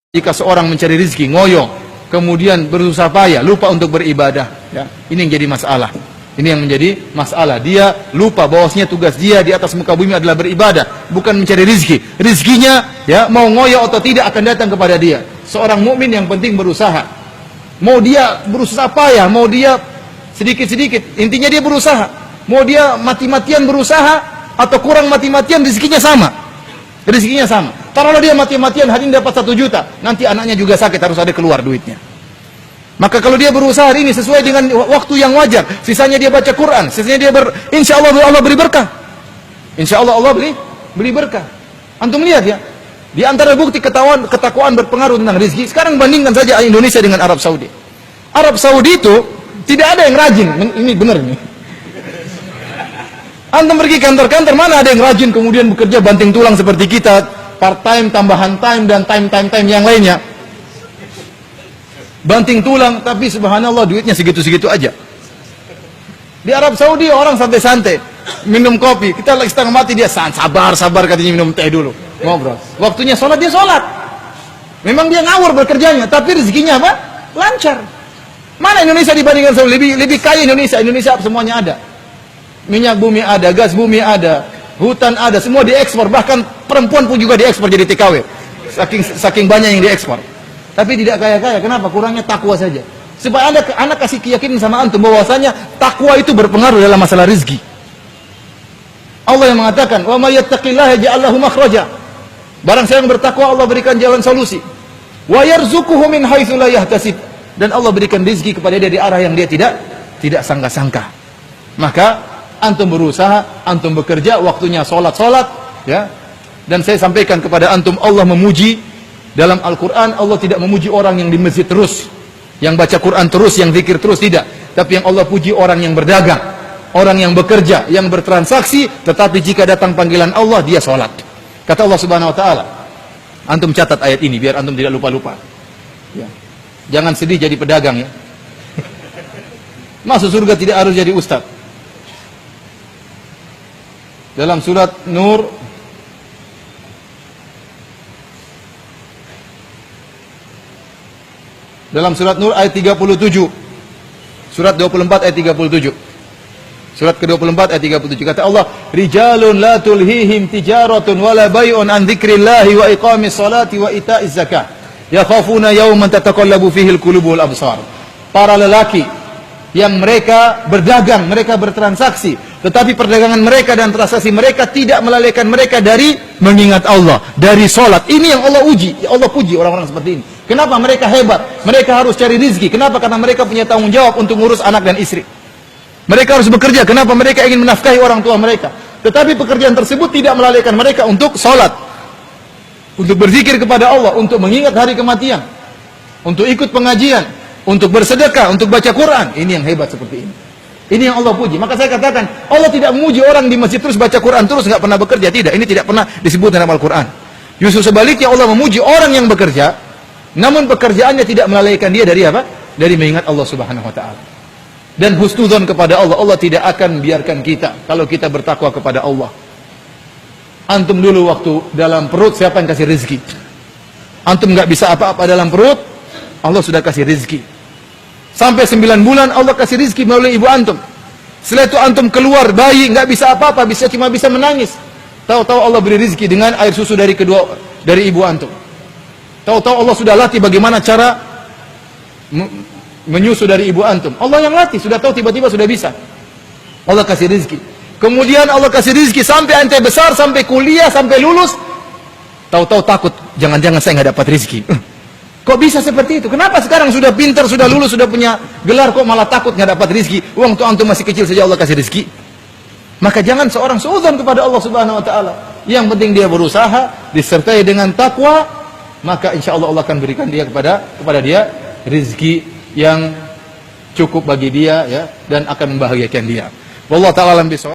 Jika seorang mencari rezeki, ngoyo, kemudian berusaha payah, lupa untuk beribadah, ya, ini yang jadi masalah. Ini yang menjadi masalah. Dia lupa bahwasanya tugas dia di atas muka bumi adalah beribadah, bukan mencari rezeki. Rezekinya, ya, mau ngoyo atau tidak akan datang kepada dia. Seorang mukmin yang penting berusaha. Mau dia berusaha payah, mau dia sedikit-sedikit, intinya dia berusaha. Mau dia mati-matian berusaha atau kurang mati-matian, rezekinya sama. Rezekinya sama. Taruhlah dia mati-matian hari ini dapat 1 juta, nanti anaknya juga sakit, harus ada keluar duitnya. Maka kalau dia berusaha hari ini sesuai dengan waktu yang wajar, sisanya dia baca Quran, sisanya dia insya Allah Allah beri berkah. Insya Allah Allah beri berkah. Antum lihat ya, di antara bukti ketakwaan berpengaruh tentang rezeki. Sekarang bandingkan saja Indonesia dengan Arab Saudi. Arab Saudi itu tidak ada yang rajin, ini benar ini. Antum pergi kantor-kantor, mana ada yang rajin kemudian bekerja banting tulang seperti kita, part time, tambahan time, dan time yang lainnya. Banting tulang, tapi subhanallah duitnya segitu-segitu aja. Di Arab Saudi orang santai-santai, minum kopi, kita lagi setengah mati, dia sabar katanya minum teh dulu, ngobrol. Waktunya sholat, dia sholat. Memang dia ngawur bekerjanya, tapi rezekinya apa? Lancar. Mana Indonesia dibandingkan Saudi? Lebih kaya Indonesia semuanya ada. Minyak bumi ada, gas bumi ada, hutan ada, semua diekspor, bahkan perempuan pun juga diekspor jadi TKW. Saking banyak yang diekspor. Tapi tidak kaya-kaya, kenapa? Kurangnya takwa saja. Supaya anak kasih keyakinan sama antum bahwasanya takwa itu berpengaruh dalam masalah rezeki. Allah yang mengatakan, "Wa may yattaqillaha yaj'al lahu makhraja." Barang siapa yang bertakwa, Allah berikan jalan solusi. Wa yarzuquhu min haitsu la yahtasib. Dan Allah berikan rezeki kepada dia di arah yang dia tidak sangka-sangka. Maka antum berusaha, antum bekerja, waktunya sholat, ya. Dan saya sampaikan kepada antum, Allah memuji dalam Al-Quran. Allah tidak memuji orang yang di masjid terus, yang baca Quran terus, yang zikir terus, tidak. Tapi yang Allah puji orang yang berdagang, orang yang bekerja, yang bertransaksi, tetapi jika datang panggilan Allah, dia sholat. Kata Allah Subhanahu Wa Taala, antum catat ayat ini biar antum tidak lupa-lupa, ya. Jangan sedih jadi pedagang, ya. Masuk surga tidak harus jadi ustaz. Dalam surat Nur ayat 37. Surat 24 ayat 37. Surat ke-24 ayat 37 kata Allah, "Rijalun la tulhihim tijaratun wala bai'un an dzikrillahi wa iqamis salati wa ita'iz zakah. Yakhafuna yawman tataqallabu fihi al-qulubu wal absar." Para lelaki yang mereka berdagang, mereka bertransaksi, tetapi perdagangan mereka dan transaksi mereka tidak melalaikan mereka dari mengingat Allah, dari sholat. Ini yang Allah uji, Allah puji orang-orang seperti ini. Kenapa mereka hebat? Mereka harus cari rezeki. Kenapa? Karena mereka punya tanggung jawab untuk ngurus anak dan istri. Mereka harus bekerja. Kenapa? Mereka ingin menafkahi orang tua mereka. Tetapi pekerjaan tersebut tidak melalaikan mereka untuk sholat, untuk berzikir kepada Allah, untuk mengingat hari kematian, untuk ikut pengajian, untuk bersedekah, untuk baca Quran. Ini yang hebat seperti ini. Ini yang Allah puji. Maka saya katakan, Allah tidak memuji orang di masjid terus baca Quran terus nggak pernah bekerja. Tidak, ini tidak pernah disebut dalam Al-Quran. Justru sebaliknya, Allah memuji orang yang bekerja, namun pekerjaannya tidak melalaikan dia dari apa? Dari mengingat Allah Subhanahu Wa Taala. Dan husnudzon kepada Allah. Allah tidak akan biarkan kita kalau kita bertakwa kepada Allah. Antum dulu waktu dalam perut, siapa yang kasih rezeki? Antum nggak bisa apa-apa dalam perut, Allah sudah kasih rezeki. Sampai 9 bulan Allah kasih rezeki melalui ibu antum. Setelah itu antum keluar bayi, nggak bisa apa-apa, cuma bisa menangis. Tahu-tahu Allah beri rezeki dengan air susu dari ibu antum. Tahu-tahu Allah sudah latih bagaimana cara menyusu dari ibu antum. Allah yang latih, sudah tahu, tiba-tiba sudah bisa. Allah kasih rezeki. Kemudian Allah kasih rezeki sampai ente besar, sampai kuliah, sampai lulus. Tahu-tahu takut, jangan-jangan saya nggak dapat rezeki. Kok bisa seperti itu? Kenapa sekarang sudah pintar, sudah lulus, sudah punya gelar, kok malah takut nggak dapat rezeki? Uang tuh antum masih kecil saja Allah kasih rezeki. Maka jangan seorang suudzon kepada Allah Subhanahu Wa Taala. Yang penting dia berusaha, disertai dengan takwa, maka insya Allah Allah akan berikan dia kepada dia rezeki yang cukup bagi dia, ya, dan akan membahagiakan dia. Wallahu ta'ala alam bisawab.